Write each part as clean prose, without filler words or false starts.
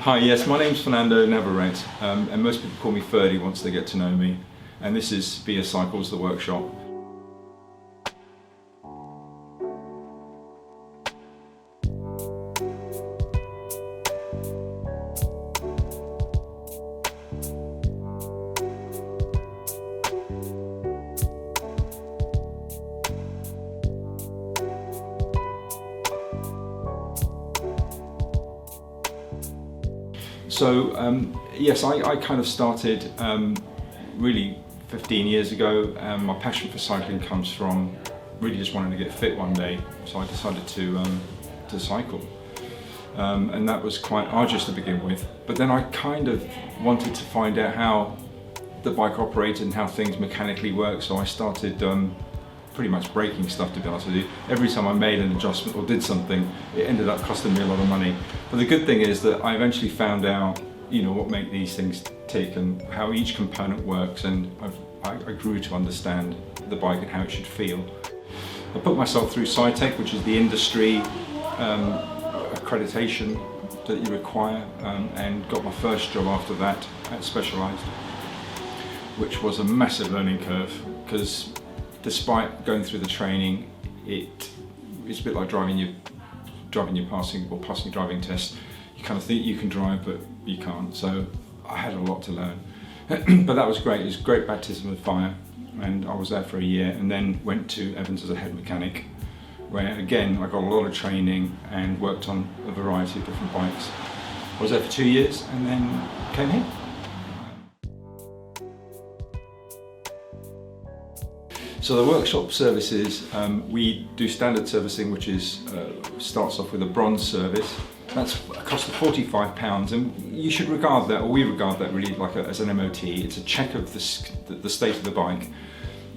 Hi, yes, my name's Fernando Navarrete, and most people call me Ferdy once they get to know me. And this is Via Cycles, the workshop. So yes, I kind of started really 15 years ago. My passion for cycling comes from really just wanting to get fit one day, so I decided to cycle. And that was quite arduous to begin with, but then I kind of wanted to find out how the bike operated and how things mechanically work, so I started pretty much breaking stuff, to be honest with you. Every time I made an adjustment or did something, it ended up costing me a lot of money. But the good thing is that I eventually found out, what make these things tick and how each component works, and I grew to understand the bike and how it should feel. I put myself through Cytec, which is the industry accreditation that you require, and got my first job after that at Specialized, which was a massive learning curve, because despite going through the training, it's a bit like driving your passing driving test. You kind of think you can drive, but you can't. So I had a lot to learn, but that was great. It was a great baptism of fire, and I was there for a year, and then went to Evans as a head mechanic, where again I got a lot of training and worked on a variety of different bikes. I was there for 2 years, and then came here. So the workshop services, we do standard servicing, which is starts off with a bronze service. That's a cost of £45, and you should regard that, or we regard that really like as an MOT. It's a check of the state of the bike.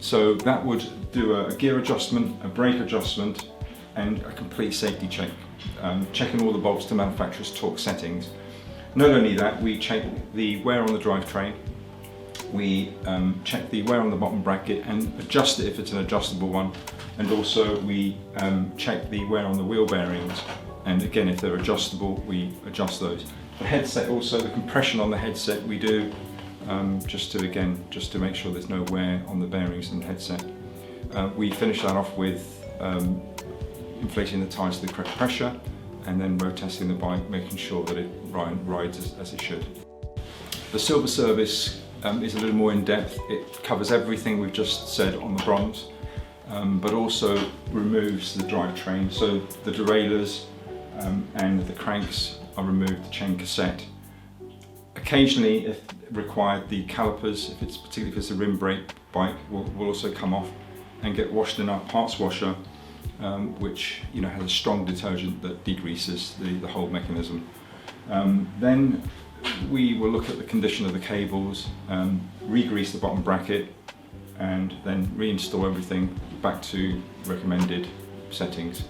So that would do a gear adjustment, a brake adjustment, and a complete safety check, checking all the bolts to manufacturer's torque settings. Not only that, we check the wear on the drivetrain. We check the wear on the bottom bracket and adjust it if it's an adjustable one, and also we check the wear on the wheel bearings, and again if they're adjustable we adjust those. The headset also, the compression on the headset we do just to make sure there's no wear on the bearings and the headset. We finish that off with inflating the tyres to the correct pressure, and then road testing the bike, making sure that it rides as it should. The silver service is a little more in depth. It covers everything we've just said on the bronze, but also removes the drivetrain. So the derailleurs and the cranks are removed, the chain cassette. Occasionally, if required, the calipers, particularly if it's a rim brake bike, will also come off and get washed in our parts washer, which has a strong detergent that degreases the whole mechanism. Then we will look at the condition of the cables, re-grease the bottom bracket, and then reinstall everything back to recommended settings.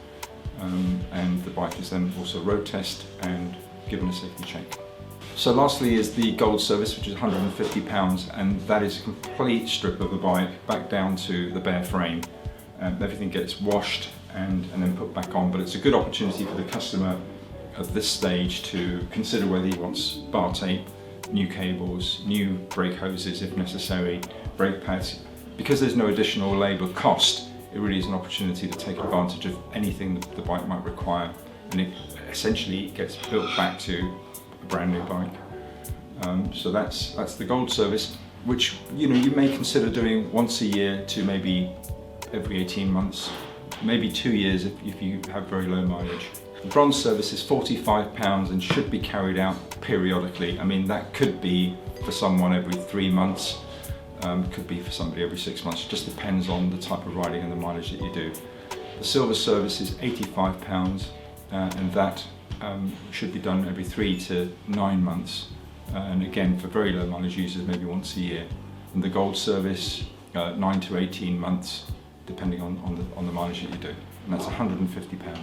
And the bike is then also road test and given a safety check. So lastly is the gold service, which is £150, and that is a complete strip of the bike back down to the bare frame. Everything gets washed and then put back on, but it's a good opportunity for the customer at this stage to consider whether he wants bar tape, new cables, new brake hoses if necessary, brake pads. Because there's no additional labour cost, it really is an opportunity to take advantage of anything that the bike might require, and it essentially gets built back to a brand new bike. So that's the gold service, which you may consider doing once a year to maybe every 18 months, maybe 2 years if you have very low mileage. The bronze service is £45 and should be carried out periodically. I mean, that could be for someone every 3 months, could be for somebody every 6 months. It just depends on the type of riding and the mileage that you do. The silver service is £85, and that should be done every 3 to 9 months. And again, for very low mileage users, maybe once a year. And the gold service, 9 to 18 months, depending on the mileage that you do. And that's £150.